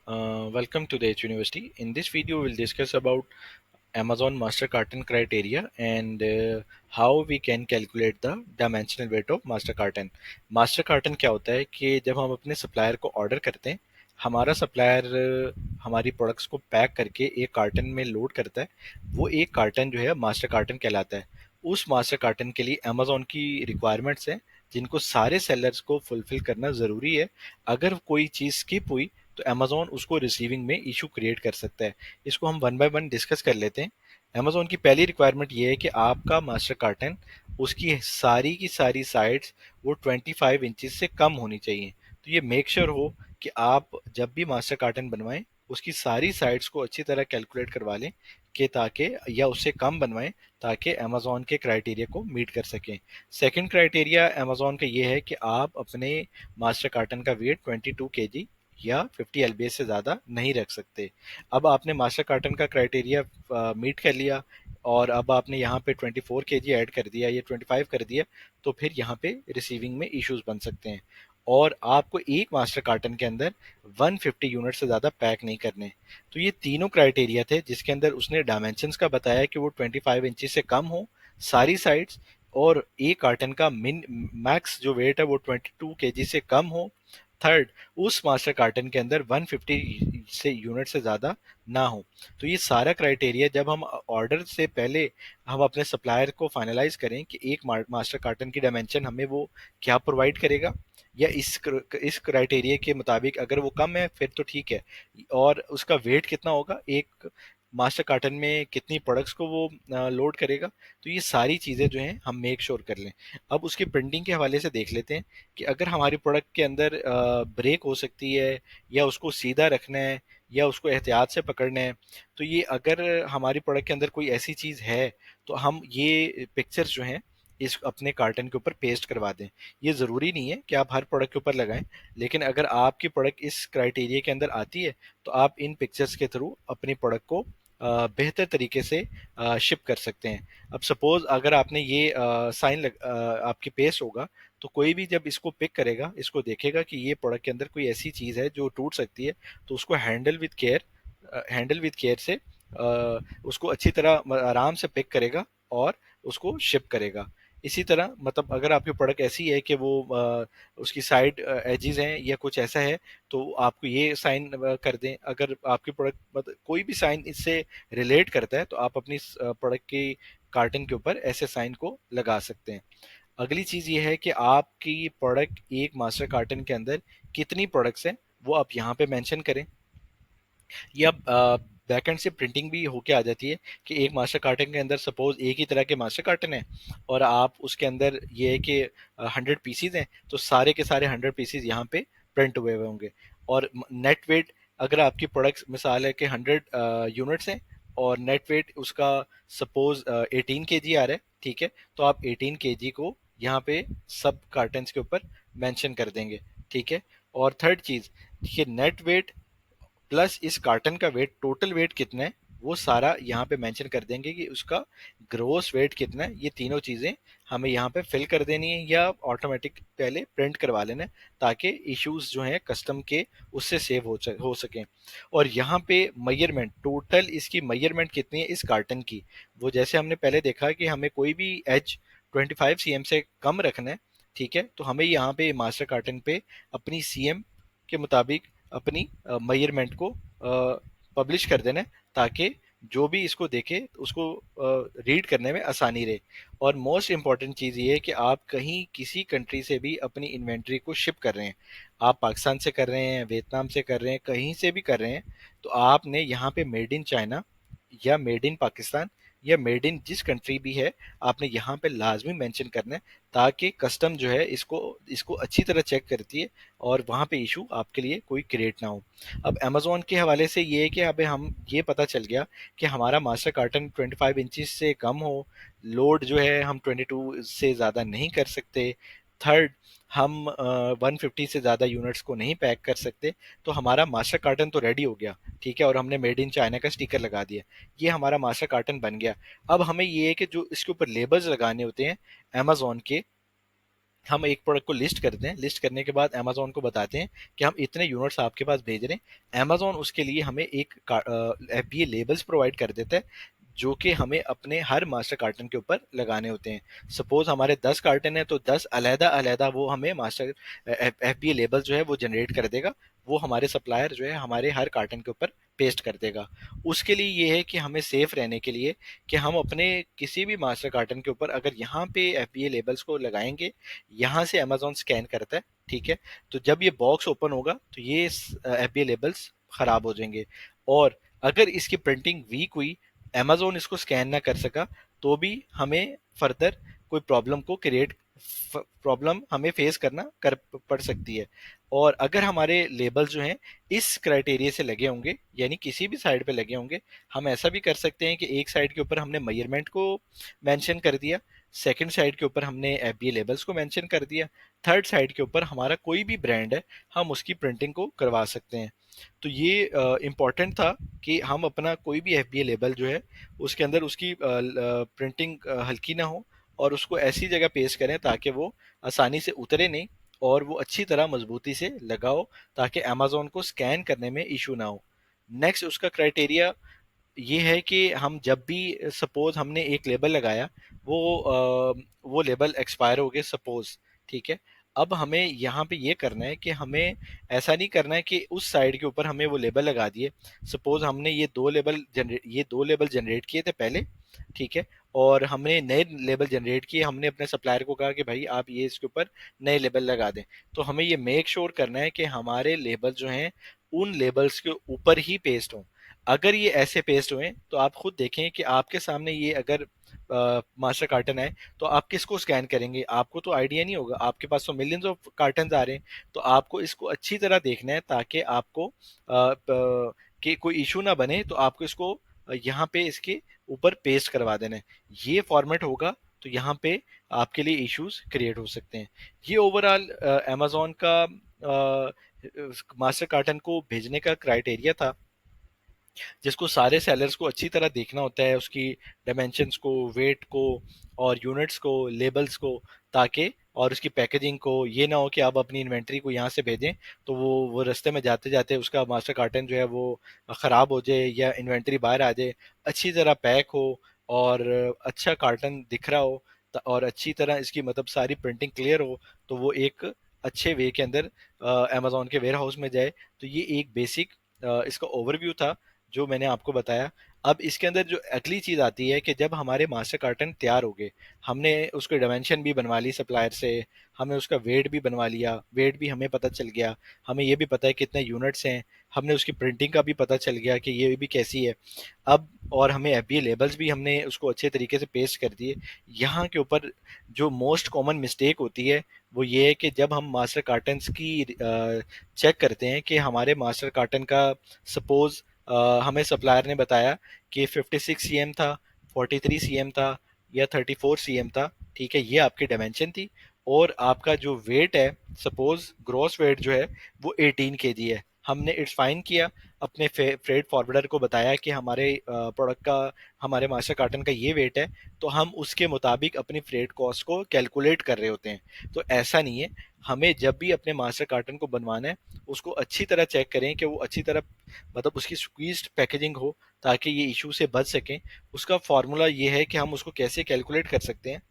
Welcome to the H University. In this video, we'll discuss about Amazon master carton criteria and how we can calculate the dimensional weight of master carton. Master carton क्या होता है कि जब हम अपने supplier को order करते हैं, हमारा सप्लायर हमारी प्रोडक्ट्स को पैक करके एक कार्टन में लोड करता है। वो एक कार्टन जो है मास्टर कार्टन कहलाता है। उस मास्टर कार्टन के लिए अमेजोन की रिक्वायरमेंट्स हैं जिनको सारे सेलर्स को फुलफिल करना ज़रूरी है। अगर कोई चीज़ स्किप हुई तो अमेजोन उसको रिसीविंग में इशू क्रिएट कर सकता है। इसको हम वन बाय वन डिस्कस कर लेते हैं। अमेजोन की पहली रिक्वायरमेंट ये है कि आपका मास्टर कार्टन उसकी सारी की सारी साइड्स वो 25 इंचज से कम होनी चाहिए। तो ये मेक श्योर हो कि आप जब भी मास्टर कार्टन बनवाएं उसकी सारी साइड्स को अच्छी तरह कैलकुलेट करवा लें कि ताकि या उससे कम बनवाएं ताकि अमेजोन के क्राइटेरिया को मीट कर सकें। सेकंड क्राइटेरिया अमेजोन का ये है कि आप अपने मास्टर कार्टन का वेट 22 kg या 50 lbs से ज़्यादा नहीं रख सकते। अब आपने मास्टर कार्टन का क्राइटेरिया मीट कर लिया और अब आपने यहाँ पे 24 kg ऐड कर दिया या 25 कर दिया, तो फिर यहाँ पे रिसीविंग में इश्यूज बन सकते हैं और आपको एक मास्टर कार्टन के अंदर 150 यूनिट से ज़्यादा पैक नहीं करने। तो ये तीनों क्राइटेरिया थे जिसके अंदर उसने डायमेंशंस का बताया कि वो 25 इंच से कम हो सारी साइड्स, और एक कार्टन का मिन मैक्स जो वेट है वो 22 kg से कम हो। थर्ड, उस मास्टर कार्टन के अंदर 150 से यूनिट से ज़्यादा ना हो। तो ये सारा क्राइटेरिया जब हम ऑर्डर से पहले हम अपने सप्लायर को फाइनलाइज करें कि एक मास्टर कार्टन की डायमेंशन हमें वो क्या प्रोवाइड करेगा, या इस क्राइटेरिया के मुताबिक अगर वो कम है फिर तो ठीक है, और उसका वेट कितना होगा, एक मास्टर कार्टन में कितनी प्रोडक्ट्स को वो लोड करेगा। तो ये सारी चीज़ें जो हैं हम मेक श्योर कर लें। अब उसकी प्रिंटिंग के हवाले से देख लेते हैं कि अगर हमारी प्रोडक्ट के अंदर ब्रेक हो सकती है या उसको सीधा रखना है या उसको एहतियात से पकड़ना है, तो ये अगर हमारी प्रोडक्ट के अंदर कोई ऐसी चीज़ है तो हम ये पिक्चर्स जो हैं इस अपने कार्टन के ऊपर पेस्ट करवा दें। ये ज़रूरी नहीं है कि आप हर प्रोडक्ट के ऊपर लगाएं, लेकिन अगर आपकी प्रोडक्ट इस क्राइटेरिया के अंदर आती है तो आप इन पिक्चर्स के थ्रू अपनी प्रोडक्ट को बेहतर तरीके से शिप कर सकते हैं। अब सपोज अगर आपने ये आपकी पेस्ट होगा, तो कोई भी जब इसको पिक करेगा इसको देखेगा कि ये प्रोडक्ट के अंदर कोई ऐसी चीज़ है जो टूट सकती है, तो उसको हैंडल विद केयर से उसको अच्छी तरह आराम से पिक करेगा और उसको शिप करेगा। इसी तरह मतलब अगर आपकी प्रोडक्ट ऐसी है कि वो उसकी साइड एजेस हैं या कुछ ऐसा है, तो आपको ये साइन कर दें। अगर आपकी प्रोडक्ट मतलब कोई भी साइन इससे रिलेट करता है तो आप अपनी प्रोडक्ट की कार्टन के ऊपर ऐसे साइन को लगा सकते हैं। अगली चीज़ ये है कि आपकी प्रोडक्ट एक मास्टर कार्टन के अंदर कितनी प्रोडक्ट्स हैं वो आप यहाँ पे मेंशन करें, या बैकएंड से प्रिंटिंग भी होके आ जाती है कि एक मास्टर कार्टन के अंदर सपोज एक ही तरह के मास्टर कार्टन है और आप उसके अंदर ये है कि 100 पीसीज हैं, तो सारे के सारे 100 पीसीज यहाँ पे प्रिंट हुए हुए होंगे। और नेट वेट, अगर आपकी प्रोडक्ट मिसाल है कि 100 यूनिट्स हैं और नेट वेट उसका सपोज 18 kg आ रहा है, ठीक है, तो आप 18 kg को यहाँ पे सब कार्टन्स के ऊपर मेंशन कर देंगे, ठीक है। और थर्ड चीज़, देखिए नेट वेट प्लस इस कार्टन का वेट, टोटल वेट कितना है वो सारा यहाँ पे मेंशन कर देंगे कि उसका ग्रोस वेट कितना है। ये तीनों चीज़ें हमें यहाँ पे फिल कर देनी है या ऑटोमेटिक पहले प्रिंट करवा लेना है ताकि इश्यूज जो हैं कस्टम के उससे सेव हो सकें। और यहाँ पे मयरमेंट, टोटल इसकी मयरमेंट कितनी है इस कार्टन की, वो जैसे हमने पहले देखा कि हमें कोई भी एज 25 cm से कम रखना है, ठीक है, तो हमें यहाँ पे मास्टर कार्टन पे अपनी सीएम के मुताबिक अपनी मेजरमेंट को पब्लिश कर देना है ताकि जो भी इसको देखे उसको रीड करने में आसानी रहे। और मोस्ट इम्पॉर्टेंट चीज़ ये है कि आप कहीं किसी कंट्री से भी अपनी इन्वेंट्री को शिप कर रहे हैं, आप पाकिस्तान से कर रहे हैं, वियतनाम से कर रहे हैं, कहीं से भी कर रहे हैं, तो आपने यहाँ पे मेड इन चाइना या मेड इन पाकिस्तान या मेड इन जिस कंट्री भी है, आपने यहाँ पे लाजमी मेंशन करना है ताकि कस्टम जो है इसको इसको अच्छी तरह चेक करती है और वहाँ पे इशू आपके लिए कोई क्रिएट ना हो। अब अमेजोन के हवाले से ये है कि अभी हम ये पता चल गया कि हमारा मास्टर कार्टन 25 इंचज से कम हो, लोड जो है हम 22 से ज़्यादा नहीं कर सकते। थर्ड, हम 150 से ज़्यादा यूनिट्स को नहीं पैक कर सकते। तो हमारा मास्टर कार्टन तो रेडी हो गया, ठीक है, और हमने मेड इन चाइना का स्टिकर लगा दिया, ये हमारा मास्टर कार्टन बन गया। अब हमें ये है कि जो इसके ऊपर लेबल्स लगाने होते हैं अमेजोन के, हम एक प्रोडक्ट को लिस्ट करते हैं, लिस्ट करने के बाद अमेजोन को बताते हैं कि हम इतने यूनिट्स आपके पास भेज रहे हैं। अमेजोन उसके लिए हमें एक एफबीए लेबल्स प्रोवाइड कर देता है, जो कि हमें अपने हर मास्टर कार्टन के ऊपर लगाने होते हैं। सपोज हमारे 10 कार्टन है तो 10 अलहदा अलहदा वो हमें मास्टर एफबीए लेबल जो है वो जनरेट कर देगा। वो हमारे सप्लायर जो है हमारे हर कार्टन के ऊपर पेस्ट कर देगा। उसके लिए ये है कि हमें सेफ रहने के लिए कि हम अपने किसी भी मास्टर कार्टन के ऊपर अगर यहाँ पे एफबीए लेबल्स को लगाएंगे, यहाँ से अमेजोन स्कैन करता है, ठीक है। तो जब ये बॉक्स ओपन होगा तो ये एफबीए लेबल्स खराब हो जाएंगे। और अगर इसकी प्रिंटिंग वीक हुई, अमेजोन इसको स्कैन ना कर सका, तो भी हमें फर्दर कोई प्रॉब्लम हमें फेस करना कर पड़ सकती है। और अगर हमारे लेबल जो हैं इस क्राइटेरिया से लगे होंगे, यानी किसी भी साइड पे लगे होंगे, हम ऐसा भी कर सकते हैं कि एक साइड के ऊपर हमने मेजरमेंट को मेंशन कर दिया, सेकंड साइड के ऊपर हमने एफबीए लेबल्स को मेंशन कर दिया, थर्ड साइड के ऊपर हमारा कोई भी ब्रांड है हम उसकी प्रिंटिंग को करवा सकते हैं। तो ये इम्पॉर्टेंट था कि हम अपना कोई भी एफबीए लेबल जो है उसके अंदर उसकी प्रिंटिंग हल्की ना हो, और उसको ऐसी जगह पेस्ट करें ताकि वो आसानी से उतरे नहीं, और वो अच्छी तरह मजबूती से लगाओ, ताकि अमेजोन को स्कैन करने में इशू ना हो। नेक्स्ट उसका क्राइटेरिया ये है कि हम जब भी सपोज हमने एक लेबल लगाया, वो लेबल एक्सपायर हो गए सपोज, ठीक है। अब हमें यहाँ पे ये करना है कि हमें ऐसा नहीं करना है कि उस साइड के ऊपर हमें वो लेबल लगा दिए। सपोज हमने ये दो लेबल जनरेट किए थे पहले, ठीक है। और हमने नए लेबल जनरेट किए, हमने अपने सप्लायर को कहा कि भाई आप ये इसके ऊपर नए लेबल लगा दें। तो हमें ये मेक श्योर करना है कि हमारे लेबल जो हैं उन लेबल्स के ऊपर ही पेस्ट हों। अगर ये ऐसे पेस्ट हुए तो आप खुद देखें कि आपके सामने ये अगर मास्टर कार्टन है, तो आप किसको स्कैन करेंगे? आपको तो आइडिया नहीं होगा, आपके पास तो मिलियंस ऑफ कार्टन आ रहे हैं। तो आपको इसको अच्छी तरह देखना है ताकि आपको कि कोई इशू ना बने, तो आपको इसको यहाँ पे इसके ऊपर पेस्ट करवा देना है। ये फॉर्मेट होगा तो यहाँ पे आपके लिए इश्यूज क्रिएट हो सकते हैं। ये ओवरऑल अमेजोन का मास्टर कार्टन को भेजने का क्राइटेरिया था, जिसको सारे सेलर्स को अच्छी तरह देखना होता है, उसकी डायमेंशंस को, वेट को, और यूनिट्स को, लेबल्स को, ताकि और उसकी पैकेजिंग को। ये ना हो कि आप अपनी इन्वेंट्री को यहाँ से भेजें तो वो रास्ते में जाते जाते उसका मास्टर कार्टन जो है वो ख़राब हो जाए या इन्वेंट्री बाहर आ जाए। अच्छी तरह पैक हो और अच्छा कार्टन दिख रहा हो, और अच्छी तरह इसकी मतलब सारी प्रिंटिंग क्लियर हो, तो वो एक अच्छे वे के अंदर अमेजोन के वेयर हाउस में जाए। तो ये एक बेसिक इसका ओवरव्यू था जो मैंने आपको बताया। अब इसके अंदर जो अगली चीज़ आती है कि जब हमारे मास्टर कार्टन तैयार हो गए, हमने उसके डायमेंशन भी बनवा ली सप्लायर से, हमने उसका वेट भी बनवा लिया, वेट भी हमें पता चल गया, हमें ये भी पता है कितने यूनिट्स हैं, हमने उसकी प्रिंटिंग का भी पता चल गया कि ये भी कैसी है। अब और हमें एफबीए लेबल्स भी हमने उसको अच्छे तरीके से पेस्ट कर दिए। यहाँ के ऊपर जो मोस्ट कॉमन मिस्टेक होती है वो ये है कि जब हम मास्टर कार्टन्स की चेक करते हैं कि हमारे मास्टर कार्टन का सपोज हमें सप्लायर ने बताया कि 56 सीएम था, 43 सीएम था, या 34 सीएम था, ठीक है। ये आपकी डायमेंशन थी। और आपका जो वेट है, सपोज ग्रॉस वेट जो है वो 18 केजी है। हमने इट्स फाइन किया, अपने फ्रेट फॉरवर्डर को बताया कि हमारे प्रोडक्ट का, हमारे मास्टर कार्टन का ये वेट है, तो हम उसके मुताबिक अपनी फ्रेट कॉस्ट को कैलकुलेट कर रहे होते हैं। तो ऐसा नहीं है, हमें जब भी अपने मास्टर कार्टन को बनवाना है उसको अच्छी तरह चेक करें कि वो अच्छी तरह मतलब उसकी स्क्वीज्ड पैकेजिंग हो, ताकि ये इशू से बच सकें। उसका फॉर्मूला ये है कि हम उसको कैसे कैलकुलेट कर सकते हैं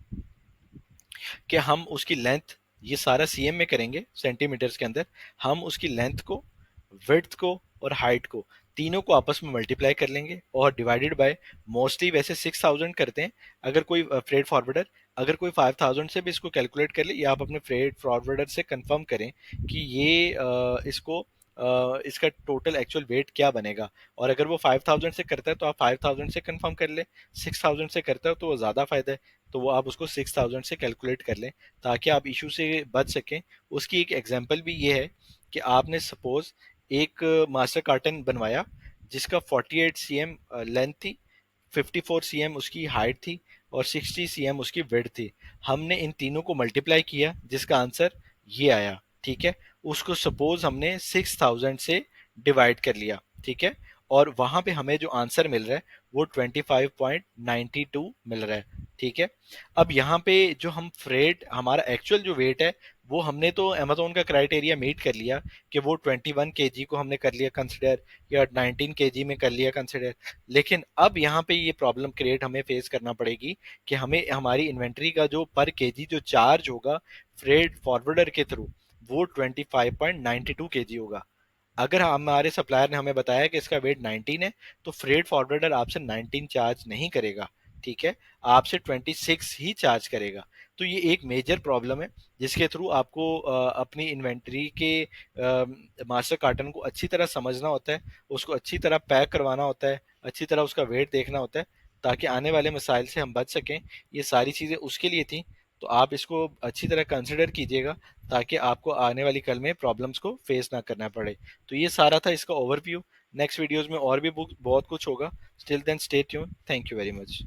कि हम उसकी लेंथ, ये सारा सीएम में करेंगे सेंटीमीटर्स के अंदर, हम उसकी लेंथ को, विड्थ को और हाइट को, तीनों को आपस में मल्टीप्लाई कर लेंगे और डिवाइडेड बाय, मोस्टली वैसे 6000 करते हैं अगर कोई फ्रेट फॉरवर्डर, अगर कोई 5000 से भी इसको कैलकुलेट कर ले, या आप अपने फ्रेट फॉरवर्डर से कंफर्म करें कि ये इसका टोटल एक्चुअल वेट क्या बनेगा। और अगर वो 5000 से करता है तो आप 5000 से कंफर्म कर ले, 6000 से करता है तो वो ज़्यादा फायदा है, तो वो आप उसको 6000 से कैलकुलेट कर लें ताकि आप इशू से बच सकें। उसकी एक एग्जांपल भी ये है कि आपने सपोज एक मास्टर कार्टन बनवाया जिसका 48 सीएम लेंथ थी, 54 सीएम उसकी हाइट थी, और 60 सीएम उसकी विड्थ थी। हमने इन तीनों को मल्टीप्लाई किया जिसका आंसर ये आया, ठीक है। उसको सपोज हमने 6000 से डिवाइड कर लिया, ठीक है। और वहां पे हमें जो आंसर मिल रहा है वो 25.92 मिल रहा है, ठीक है। अब यहाँ पे जो हम फ्रेट, हमारा एक्चुअल जो वेट है, वो हमने तो अमेजोन का क्राइटेरिया मीट कर लिया कि वो 21 kg को हमने कर लिया कंसिडर, या 19 kg में कर लिया कंसिडर। लेकिन अब यहाँ पे ये प्रॉब्लम क्रिएट हमें फेस करना पड़ेगी कि हमें हमारी इन्वेंट्री का जो पर केजी जो चार्ज होगा फ्रेट फॉरवर्डर के थ्रू, वो 25.92 kg होगा। अगर हमारे सप्लायर ने हमें बताया कि इसका वेट 19 है, तो फ्रेट फॉरवर्डर आपसे 19 चार्ज नहीं करेगा, ठीक है, आपसे 26 ही चार्ज करेगा। तो ये एक मेजर प्रॉब्लम है, जिसके थ्रू आपको अपनी इन्वेंट्री के मास्टर कार्टन को अच्छी तरह समझना होता है, उसको अच्छी तरह पैक करवाना होता है, अच्छी तरह उसका वेट देखना होता है, ताकि आने वाले मसाइल से हम बच सकें। ये सारी चीज़ें उसके लिए थी, तो आप इसको अच्छी तरह कंसिडर कीजिएगा, ताकि आपको आने वाली कल में प्रॉब्लम्स को फेस ना करना पड़े। तो ये सारा था इसका ओवरव्यू। नेक्स्ट वीडियोस में और भी बहुत कुछ होगा। Still then stay tune. Thank you very much.